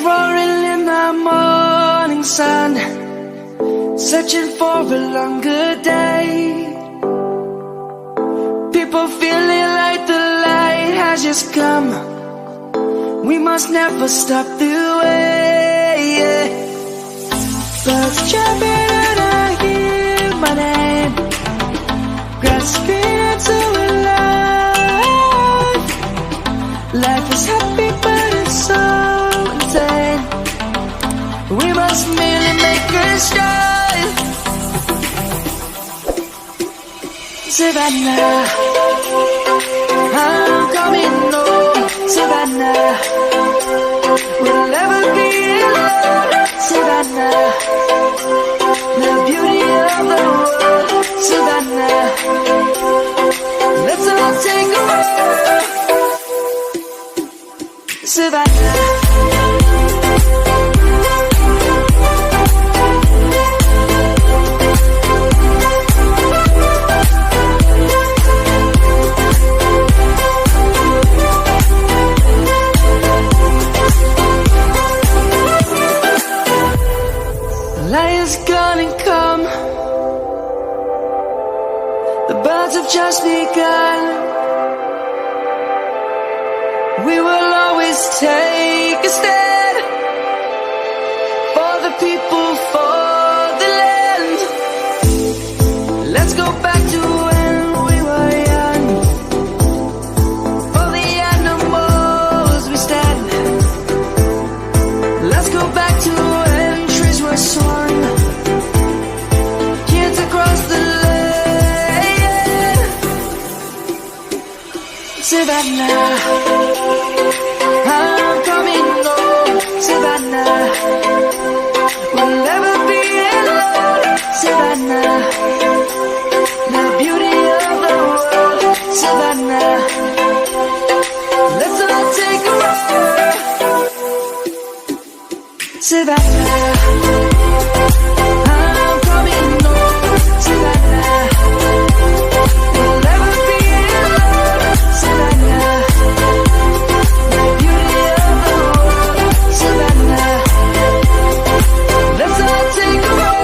roaring in the morning sun, searching for a longer day. People feeling like the light has just come. We must never stop the way. Birds jumping and I hear my name, grasping into a life. Life is happy but it's so insane. We must merely make a start. Savannah, I'm coming home. Savannah, we'll never be alone. Savannah, the beauty of the world. Savannah, let's all take a walk. Savannah. Lion's gonna come. The birds have just begun. We will always take a stand for the people, for the land. Let's go back to when we were young. For the animals we stand. Let's go back to when trees were swung, kids across the land. Savannah, I'm coming home. Savannah, we'll never be alone. Savannah, the beauty of the world. Savannah, let's all take a walk. Savannah, I'm coming home. Savannah, we'll never be alone. Savannah, the beauty of the world. Savannah, let's all take a walk.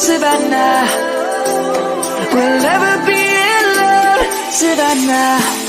Savannah, we'll never be alone. Savannah.